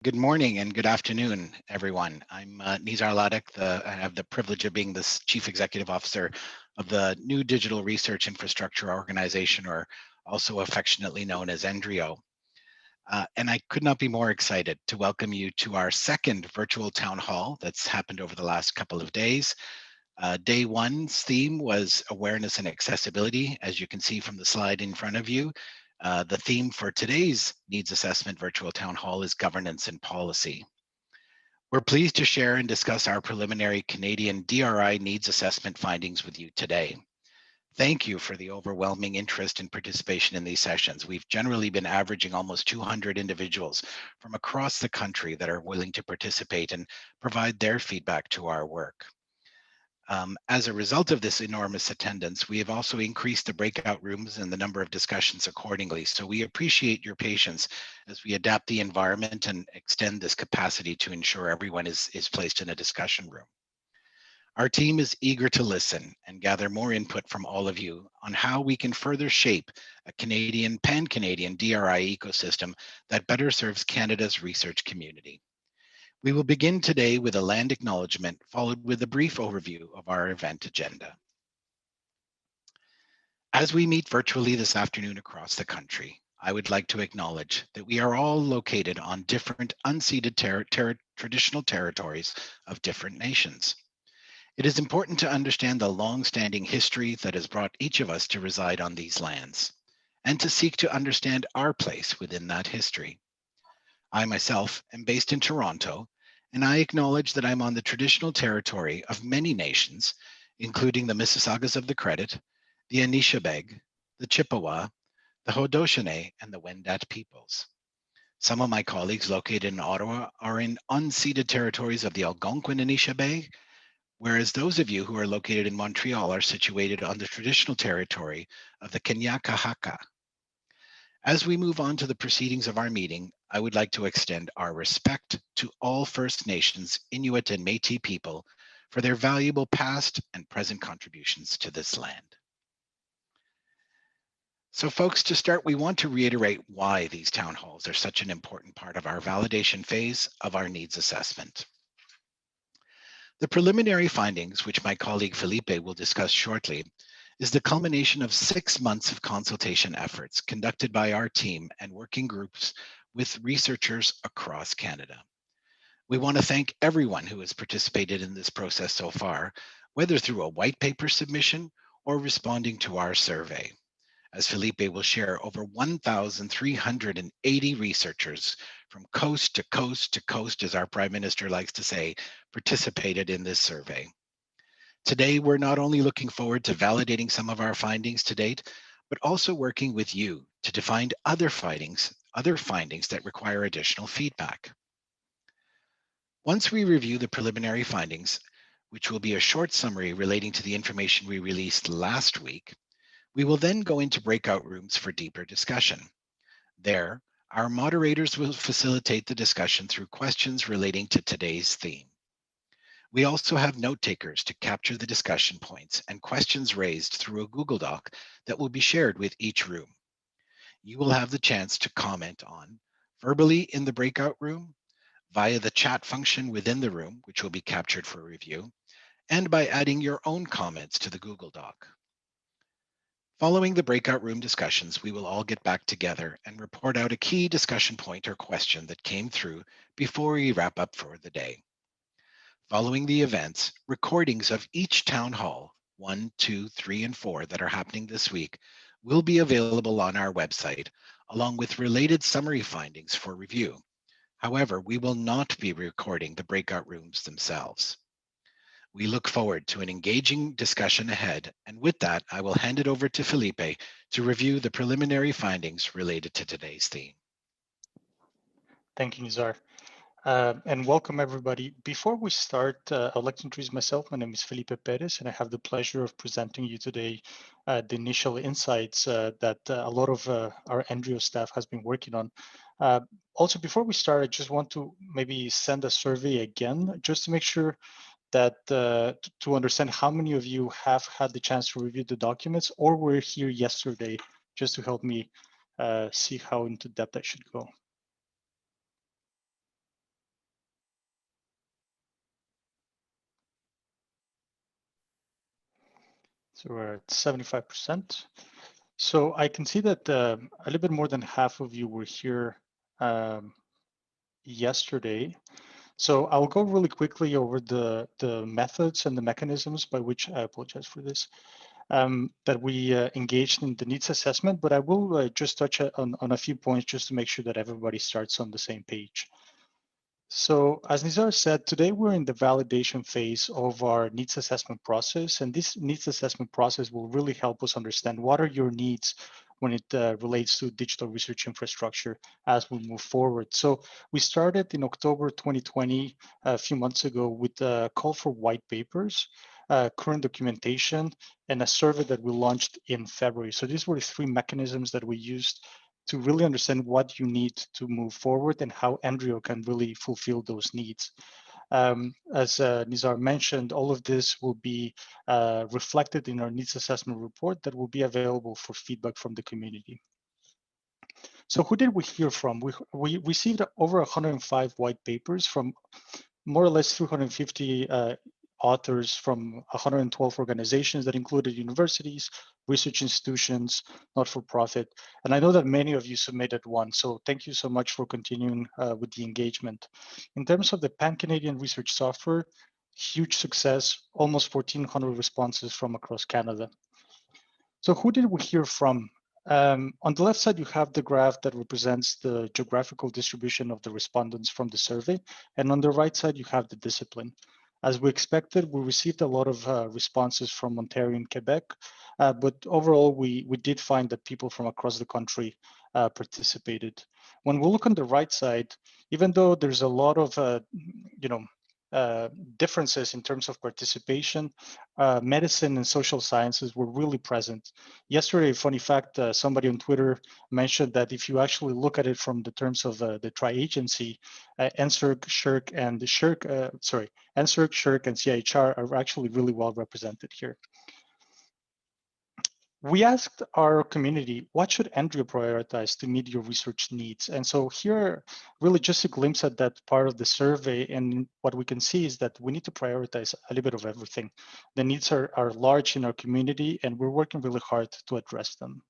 Good morning and good afternoon, everyone. I'm Nizar Ladek. I have the privilege of being the Chief Executive Officer of the new Digital Research Infrastructure Organization, or also affectionately known as NDRIO. And I could not be more excited to welcome you to our second virtual town hall that's happened over the last couple of days. Day one's theme was awareness and accessibility, as you can see from the slide in front of you. The theme for today's Needs Assessment Virtual Town Hall is governance and policy. We're pleased to share and discuss our preliminary Canadian DRI needs assessment findings with you today. Thank you for the overwhelming interest and participation in these sessions. We've generally been averaging almost 200 individuals from across the country that are willing to participate and provide their feedback to our work. As a result of this enormous attendance, we have also increased the breakout rooms and the number of discussions accordingly. So we appreciate your patience as we adapt the environment and extend this capacity to ensure everyone is placed in a discussion room. Our team is eager to listen and gather more input from all of you on how we can further shape a pan-Canadian DRI ecosystem that better serves Canada's research community. We will begin today with a land acknowledgement, followed with a brief overview of our event agenda. As we meet virtually this afternoon across the country, I would like to acknowledge that we are all located on different unceded traditional territories of different nations. It is important to understand the long-standing history that has brought each of us to reside on these lands, and to seek to understand our place within that history. I myself am based in Toronto, and I acknowledge that I'm on the traditional territory of many nations, including the Mississaugas of the Credit, the Anishinaabe, the Chippewa, the Haudenosaunee, and the Wendat peoples. Some of my colleagues located in Ottawa are in unceded territories of the Algonquin Anishinaabe, whereas those of you who are located in Montreal are situated on the traditional territory of the Kanien'kehá:ka. As we move on to the proceedings of our meeting, I would like to extend our respect to all First Nations, Inuit, and Métis people for their valuable past and present contributions to this land. So folks, to start, we want to reiterate why these town halls are such an important part of our validation phase of our needs assessment. The preliminary findings, which my colleague Felipe will discuss shortly, is the culmination of 6 months of consultation efforts conducted by our team and working groups with researchers across Canada. We want to thank everyone who has participated in this process so far, whether through a white paper submission or responding to our survey. As Felipe will share, over 1,380 researchers from coast to coast to coast, as our Prime Minister likes to say, participated in this survey. Today, we're not only looking forward to validating some of our findings to date, but also working with you to define other findings that require additional feedback. Once we review the preliminary findings, which will be a short summary relating to the information we released last week, we will then go into breakout rooms for deeper discussion. There, our moderators will facilitate the discussion through questions relating to today's theme. We also have note takers to capture the discussion points and questions raised through a Google Doc that will be shared with each room. You will have the chance to comment on verbally in the breakout room, via the chat function within the room, which will be captured for review, and by adding your own comments to the Google Doc. Following the breakout room discussions, we will all get back together and report out a key discussion point or question that came through before we wrap up for the day. Following the events, recordings of each town hall, 1, 2, 3, and 4 that are happening this week, will be available on our website, along with related summary findings for review. However, we will not be recording the breakout rooms themselves. We look forward to an engaging discussion ahead, and with that, I will hand it over to Felipe to review the preliminary findings related to today's theme. Thank you, Nizar. And welcome everybody. Before we start, I'd like to introduce myself. My name is Felipe Perez, and I have the pleasure of presenting you today the initial insights that a lot of our NDRIO staff has been working on. Also, before we start, I just want to maybe send a survey again, just to make sure that to understand how many of you have had the chance to review the documents or were here yesterday, just to help me see how into depth I should go. So we're at 75%. So I can see that a little bit more than half of you were here yesterday. So I'll go really quickly over the methods and the mechanisms by which, I apologize for this, that we engaged in the needs assessment, but I will just touch on a few points just to make sure that everybody starts on the same page. So as Nizar said, today we're in the validation phase of our needs assessment process, and this needs assessment process will really help us understand what are your needs when it relates to digital research infrastructure as we move forward. So we started in October 2020, a few months ago, with a call for white papers, current documentation, and a survey that we launched in February. So these were the three mechanisms that we used to really understand what you need to move forward and how Andrio can really fulfill those needs. As Nizar mentioned, all of this will be reflected in our needs assessment report that will be available for feedback from the community. So who did we hear from? We received over 105 white papers from more or less 350 authors from 112 organizations that included universities, research institutions, not-for-profit. And I know that many of you submitted one, so thank you so much for continuing with the engagement. In terms of the Pan-Canadian research software, huge success, almost 1,400 responses from across Canada. So who did we hear from? On the left side, you have the graph that represents the geographical distribution of the respondents from the survey. And on the right side, you have the discipline. As we expected, we received a lot of responses from Ontario and Quebec, but overall, we did find that people from across the country participated. When we look on the right side, even though there's a lot of differences in terms of participation, medicine and social sciences were really present. Yesterday, funny fact, somebody on Twitter mentioned that if you actually look at it from the terms of the tri-agency, NSERC, SSHRC, and the NSERC, SSHRC, and CIHR are actually really well represented here. We asked our community, what should Andrea prioritize to meet your research needs? And so here, really just a glimpse at that part of the survey. And what we can see is that we need to prioritize a little bit of everything. The needs are large in our community, and we're working really hard to address them.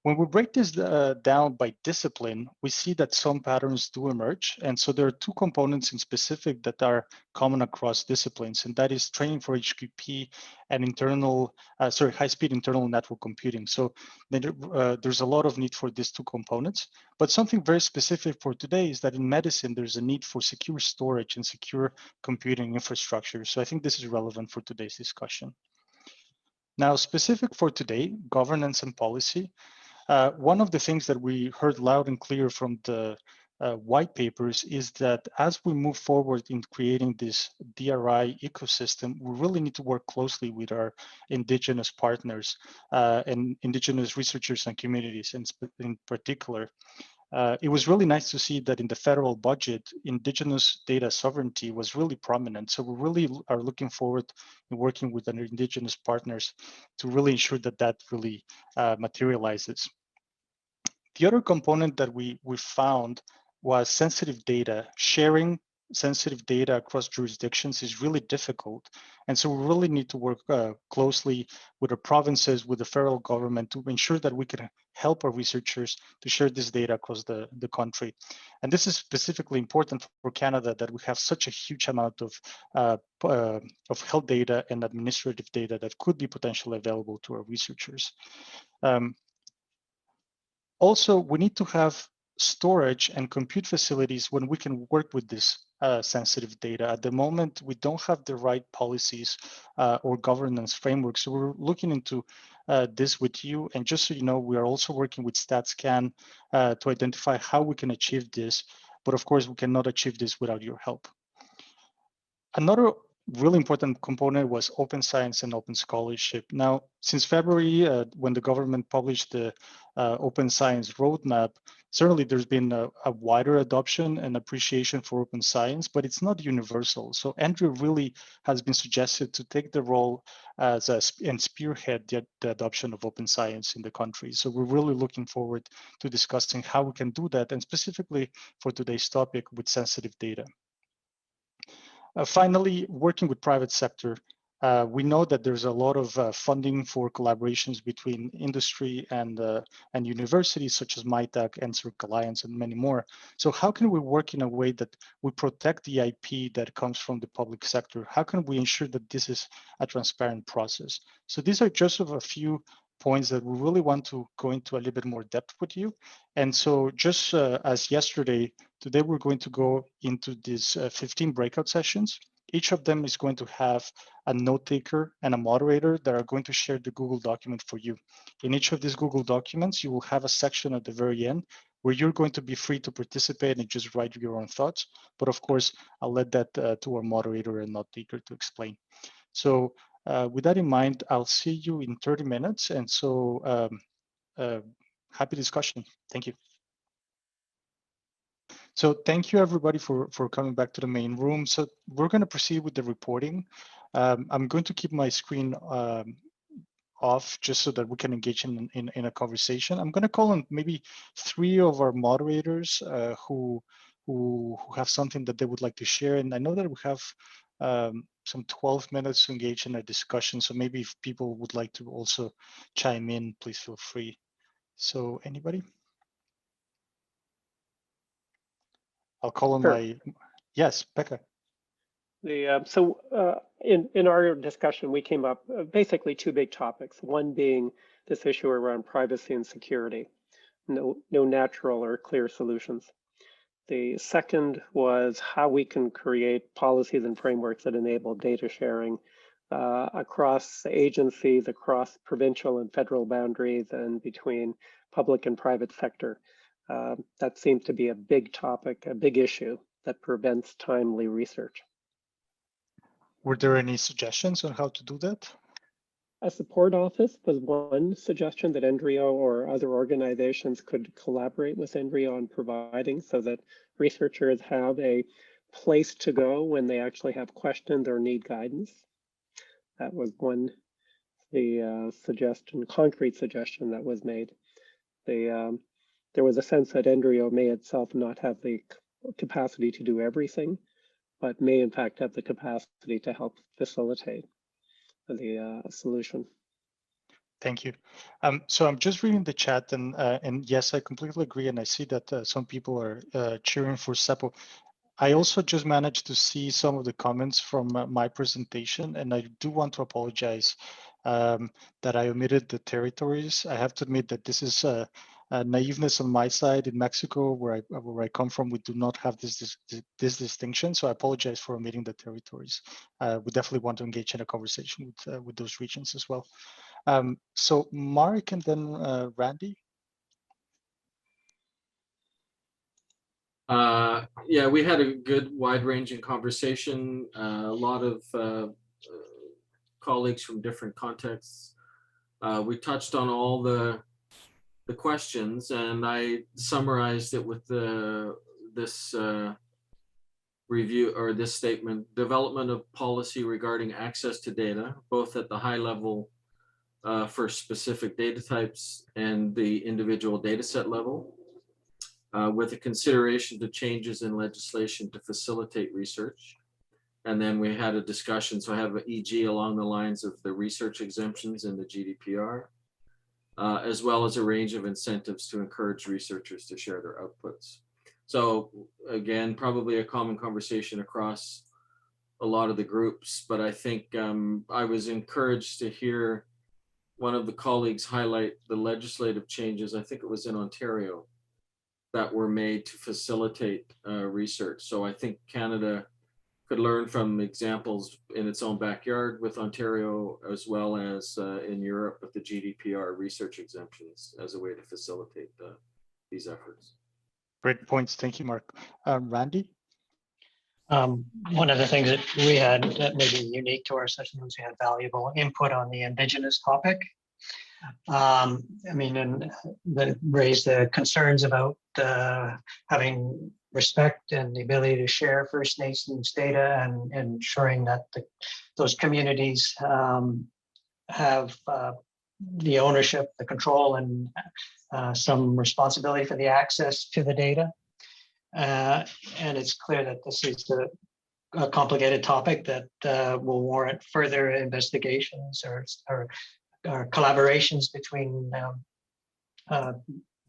When we break this down by discipline, we see that some patterns do emerge. And so there are two components in specific that are common across disciplines, and that is training for HQP and high-speed internal network computing. So there's a lot of need for these two components. But something very specific for today is that in medicine, there's a need for secure storage and secure computing infrastructure. So I think this is relevant for today's discussion. Now, specific for today, governance and policy. One of the things that we heard loud and clear from the white papers is that as we move forward in creating this DRI ecosystem, we really need to work closely with our Indigenous partners and Indigenous researchers and communities in particular. It was really nice to see that in the federal budget, Indigenous data sovereignty was really prominent. So we really are looking forward in working with our Indigenous partners to really ensure that that really materializes. The other component that we found was sensitive data. Sharing sensitive data across jurisdictions is really difficult. And so we really need to work closely with the provinces, with the federal government to ensure that we can help our researchers to share this data across the country. And this is specifically important for Canada, that we have such a huge amount of health data and administrative data that could be potentially available to our researchers. Also, we need to have storage and compute facilities when we can work with this sensitive data. At the moment, we don't have the right policies or governance framework. So we're looking into this with you. And just so you know, we are also working with StatScan to identify how we can achieve this. But of course, we cannot achieve this without your help. Another really important component was open science and open scholarship. Now, since February, when the government published the open science roadmap, certainly there's been a wider adoption and appreciation for open science, but it's not universal. So Andrew really has been suggested to take the role and spearhead the adoption of open science in the country. So we're really looking forward to discussing how we can do that, and specifically for today's topic with sensitive data. Finally, working with private sector. We know that there's a lot of funding for collaborations between industry and universities such as MITAC, NSERC Alliance, and many more. So how can we work in a way that we protect the IP that comes from the public sector? How can we ensure that this is a transparent process? So these are just of a few points that we really want to go into a little bit more depth with you. And so just as yesterday, today we're going to go into these 15 breakout sessions. Each of them is going to have a note taker and a moderator that are going to share the Google document for you. In each of these Google documents, you will have a section at the very end where you're going to be free to participate and just write your own thoughts. But of course, I'll let that to our moderator and note taker to explain. So with that in mind, I'll see you in 30 minutes. And so happy discussion. Thank you. So thank you everybody for coming back to the main room. So we're going to proceed with the reporting. I'm going to keep my screen off just so that we can engage in a conversation. I'm going to call on maybe 3 of our moderators who have something that they would like to share. And I know that we have some 12 minutes to engage in a discussion. So maybe if people would like to also chime in, please feel free. So anybody? I'll call on my, yes, Becca. In our discussion, we came up basically 2 big topics. One being this issue around privacy and security. No natural or clear solutions. The second was how we can create policies and frameworks that enable data sharing across agencies, across provincial and federal boundaries, and between public and private sector. That seems to be a big topic, a big issue that prevents timely research. Were there any suggestions on how to do that? A support office was one suggestion that NDRIO or other organizations could collaborate with NDRIO on providing so that researchers have a place to go when they actually have questions or need guidance. That was one, the suggestion, concrete suggestion that was made. There was a sense that NDRIO may itself not have the capacity to do everything, but may in fact have the capacity to help facilitate the solution. Thank you. So I'm just reading the chat, and yes, I completely agree. And I see that some people are cheering for SEPO. I also just managed to see some of the comments from my presentation, and I do want to apologize that I omitted the territories. I have to admit that this is naiveness on my side. In Mexico, where I come from, we do not have this distinction. So I apologize for omitting the territories. We definitely want to engage in a conversation with those regions as well. So Mark and then Randy. Yeah, we had a good wide-ranging conversation. A lot of colleagues from different contexts. We touched on all the questions, and I summarized it with this review or this statement: development of policy regarding access to data, both at the high level for specific data types and the individual data set level. With a consideration to changes in legislation to facilitate research. And then we had a discussion, so I have an EG along the lines of the research exemptions in the GDPR, as well as a range of incentives to encourage researchers to share their outputs. So again, probably a common conversation across a lot of the groups, but I think I was encouraged to hear one of the colleagues highlight the legislative changes, I think it was in Ontario, that were made to facilitate research. So I think Canada could learn from examples in its own backyard with Ontario, as well as in Europe with the GDPR research exemptions as a way to facilitate these efforts. Great points. Thank you, Mark. Randy? One of the things that we had that may be unique to our session was we had valuable input on the Indigenous topic. I mean, and that raised the concerns about having respect and the ability to share First Nations data and ensuring that those communities have the ownership, the control, and some responsibility for the access to the data. And it's clear that this is a complicated topic that will warrant further investigations or collaborations between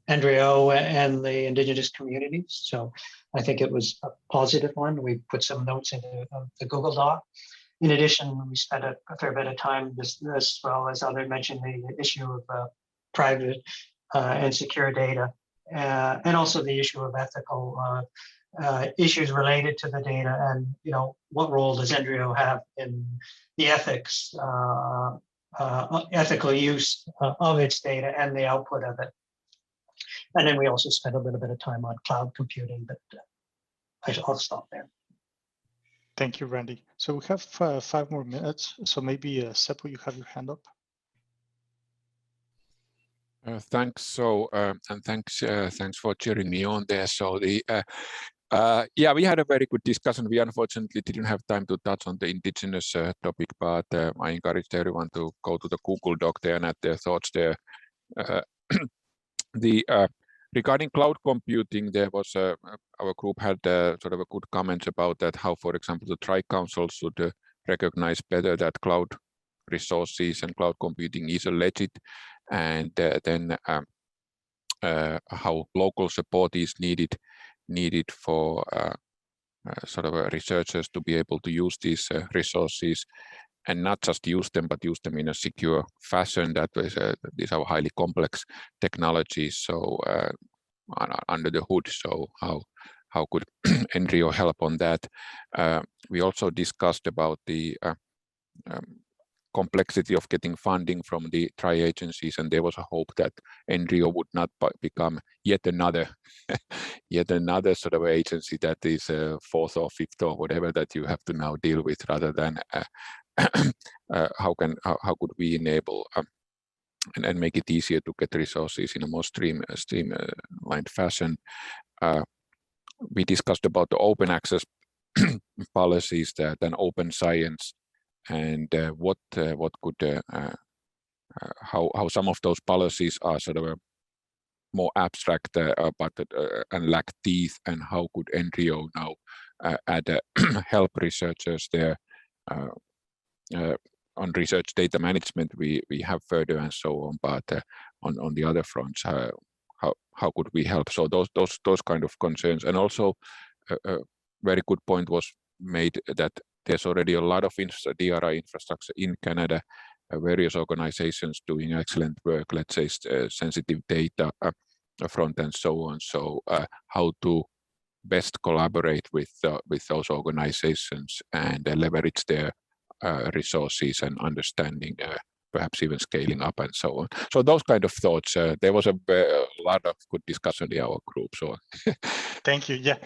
NREO and the Indigenous communities. So I think it was a positive one. We put some notes into the Google Doc. In addition, we spent a fair bit of time, as well as others mentioned, the issue of private and secure data, and also the issue of ethical issues related to the data, and what role does NREO have in the ethics, ethical use of its data and the output of it. And then we also spent a little bit of time on cloud computing, but I'll stop there. Thank you, Randy. So we have 5 more minutes. So maybe Seppo, you have your hand up. Thanks. So and thanks for cheering me on there. So the yeah, we had a very good discussion. We unfortunately didn't have time to touch on the indigenous topic, but I encouraged everyone to go to the Google Doc there and add their thoughts there. Regarding cloud computing, there was our group had sort of a good comments about that, how, for example, the Tri-Council should recognize better that cloud resources and cloud computing is a legit, and then how local support is needed for sort of researchers to be able to use these resources, and not just use them, but use them in a secure fashion. That was these are highly complex technologies, so under the hood. So how could NREO help on that? We also discussed about the complexity of getting funding from the tri-agencies, and there was a hope that NREO would not become yet another sort of agency that is 4th or 5th or whatever that you have to now deal with, rather than how could we enable and make it easier to get resources in a more streamlined fashion. We discussed about the open access policies and open science, and what could how some of those policies are sort of more abstract, but and lack teeth, and how could NREO now add help researchers there on research data management. We have further and so on, but on the other fronts, how could we help? So those kind of concerns, and also a very good point was made that there's already a lot of DRI infrastructure in Canada, various organizations doing excellent work, let's say sensitive data front and so on. So how to best collaborate with those organizations and leverage their resources and understanding, perhaps even scaling up and so on. So those kind of thoughts. There was a lot of good discussion in our group. So thank you. Yeah,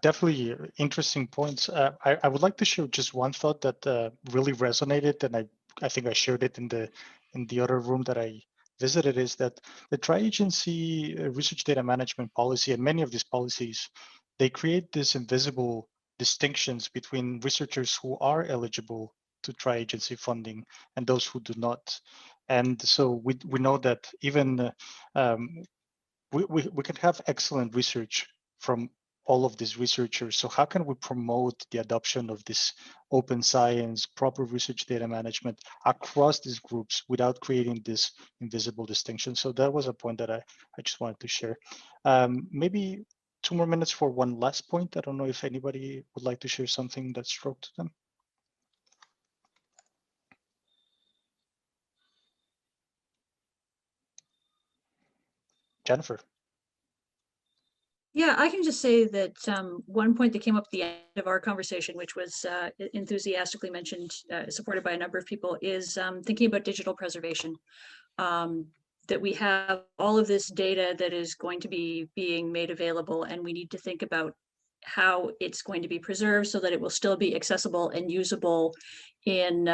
definitely interesting points. I would like to share just one thought that really resonated, and I think I shared it in the other room that I visited, is that the tri-agency research data management policy, and many of these policies, they create this invisible distinctions between researchers who are eligible to tri-agency funding and those who do not. And so we know that even we can have excellent research from all of these researchers. So how can we promote the adoption of this open science, proper research data management across these groups without creating this invisible distinction? So that was a point that I just wanted to share. Maybe 2 more minutes for one last point. I don't know if anybody would like to share something that struck to them. Jennifer. Yeah, I can just say that one point that came up at the end of our conversation, which was enthusiastically mentioned, supported by a number of people, is thinking about digital preservation. That we have all of this data that is going to be being made available, and we need to think about how it's going to be preserved so that it will still be accessible and usable in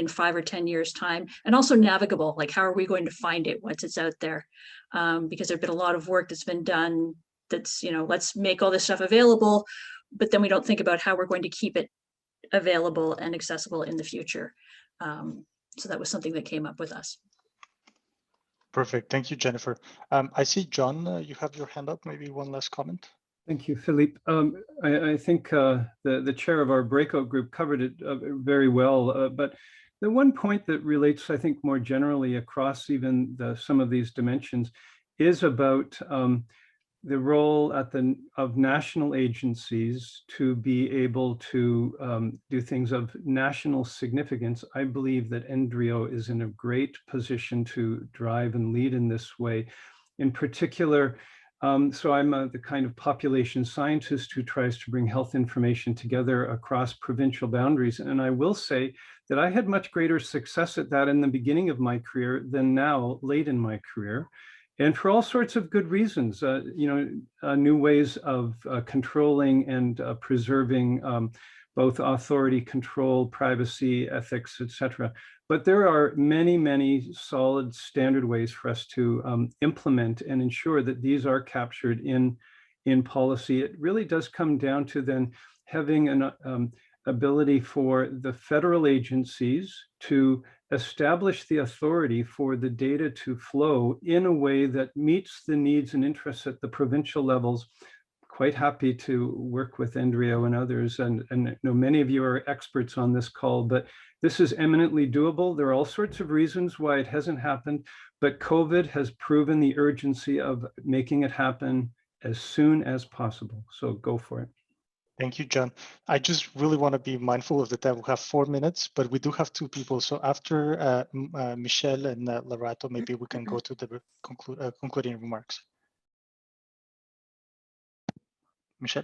5 or 10 years time, and also navigable. Like, how are we going to find it once it's out there? Because there's been a lot of work that's been done that's, let's make all this stuff available, but then we don't think about how we're going to keep it available and accessible in the future. So that was something that came up with us. Perfect. Thank you, Jennifer. I see, John, you have your hand up. Maybe one last comment. Thank you, Philippe. I think the chair of our breakout group covered it very well, but the one point that relates, I think, more generally across even some of these dimensions is about the role of national agencies to be able to do things of national significance. I believe that NDRIO is in a great position to drive and lead in this way. In particular, so I'm the kind of population scientist who tries to bring health information together across provincial boundaries. And I will say that I had much greater success at that in the beginning of my career than now late in my career. And for all sorts of good reasons, new ways of controlling and preserving both authority, control, privacy, ethics, etc. But there are many, many solid standard ways for us to implement and ensure that these are captured in policy. It really does come down to then having an ability for the federal agencies to establish the authority for the data to flow in a way that meets the needs and interests at the provincial levels. Quite happy to work with NDRIO and others, and I know many of you are experts on this call, but this is eminently doable. There are all sorts of reasons why it hasn't happened, but COVID has proven the urgency of making it happen as soon as possible. So go for it. Thank you, John. I just really want to be mindful of the time. We have 4 minutes, but we do have 2 people. So after Michelle and Lorato, maybe we can go to the concluding remarks. Michelle?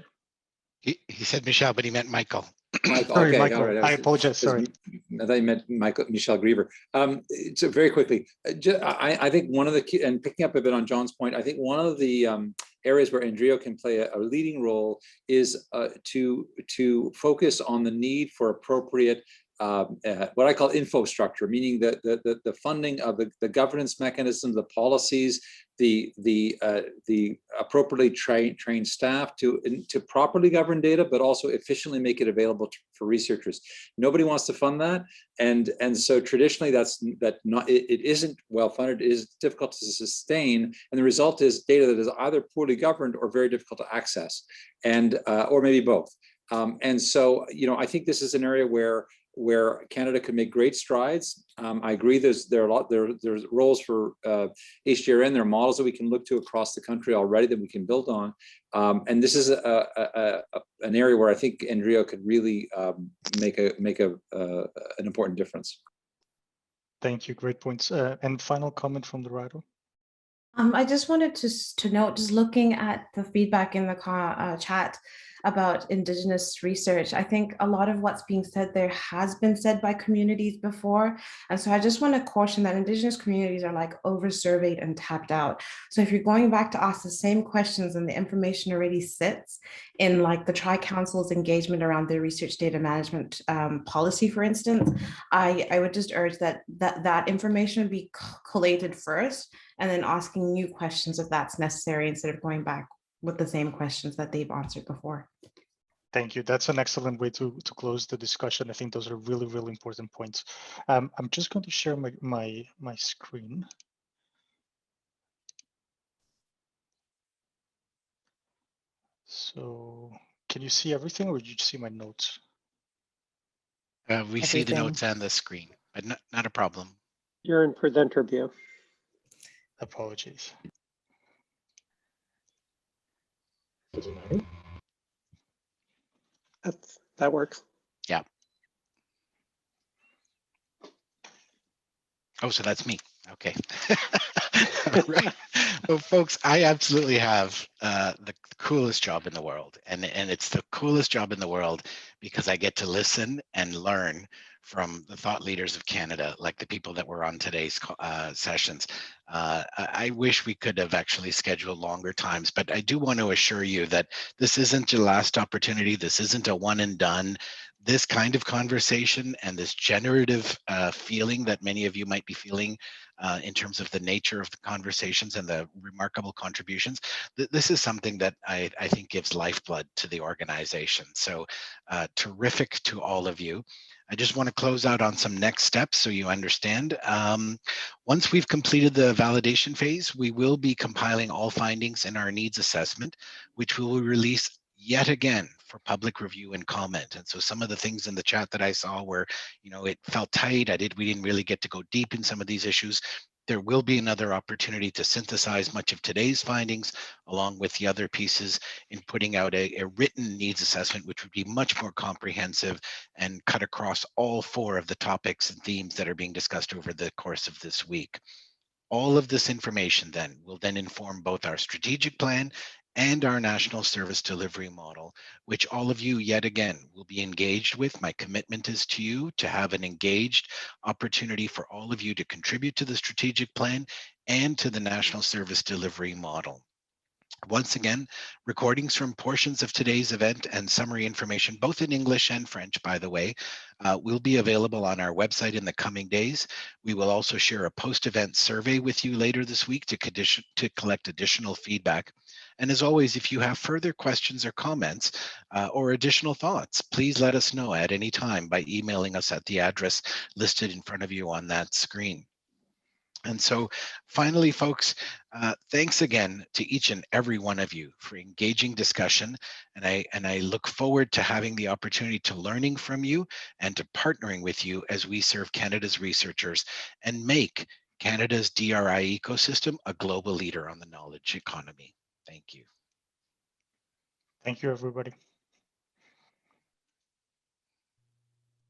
He said Michelle, but he meant Michael. Michael, Sorry, okay, Michael. all right. I apologize. Sorry. I thought you meant Michelle Griever. So very quickly, I think one of the key, and picking up a bit on John's point, I think one of the areas where NDRIO can play a leading role is to focus on the need for appropriate what I call infrastructure, meaning that the funding of the governance mechanisms, the policies, the appropriately trained staff to properly govern data, but also efficiently make it available for researchers. Nobody wants to fund that, and so traditionally it isn't well funded. It is difficult to sustain, and the result is data that is either poorly governed or very difficult to access, and or maybe both. And so I think this is an area where Canada could make great strides. I agree. There's roles for HDRN. There are models that we can look to across the country already that we can build on. And this is an area where I think NDRIO could really make an important difference. Thank you. Great points. And final comment from Lorato. I just wanted to note, just looking at the feedback in the chat about Indigenous research, I think a lot of what's being said there has been said by communities before. And so I just want to caution that Indigenous communities are like over-surveyed and tapped out. So if you're going back to ask the same questions and the information already sits in like the Tri-Council's engagement around their research data management policy, for instance, I would just urge that information would be collated first and then asking new questions if that's necessary instead of going back with the same questions that they've answered before. Thank you. That's an excellent way to close the discussion. I think those are really, really important points. I'm just going to share my screen. So can you see everything, or did you see my notes? We see the notes and the screen, but not a problem. You're in presenter view. Apologies. That works. Yeah. Oh, so that's me. Okay. Right. Well, folks, I absolutely have the coolest job in the world, and it's the coolest job in the world because I get to listen and learn from the thought leaders of Canada, like the people that were on today's sessions. I wish we could have actually scheduled longer times, but I do want to assure you that this isn't your last opportunity. This isn't a one and done. This kind of conversation and this generative feeling that many of you might be feeling in terms of the nature of the conversations and the remarkable contributions, this is something that I think gives lifeblood to the organization. So terrific to all of you. I just want to close out on some next steps so you understand. Once we've completed the validation phase, we will be compiling all findings in our needs assessment, which we will release yet again for public review and comment. And so some of the things in the chat that I saw were, it felt tight. We didn't really get to go deep in some of these issues. There will be another opportunity to synthesize much of today's findings along with the other pieces in putting out a written needs assessment, which would be much more comprehensive and cut across all 4 of the topics and themes that are being discussed over the course of this week. All of this information will then inform both our strategic plan and our national service delivery model, which all of you yet again will be engaged with. My commitment is to you to have an engaged opportunity for all of you to contribute to the strategic plan and to the national service delivery model. Once again, recordings from portions of today's event and summary information, both in English and French, by the way, will be available on our website in the coming days. We will also share a post-event survey with you later this week to collect additional feedback. And as always, if you have further questions or comments or additional thoughts, please let us know at any time by emailing us at the address listed in front of you on that screen. And so finally, folks, thanks again to each and every one of you for engaging discussion. And I look forward to having the opportunity to learning from you and to partnering with you as we serve Canada's researchers and make Canada's DRI ecosystem a global leader on the knowledge economy. Thank you. Thank you, everybody.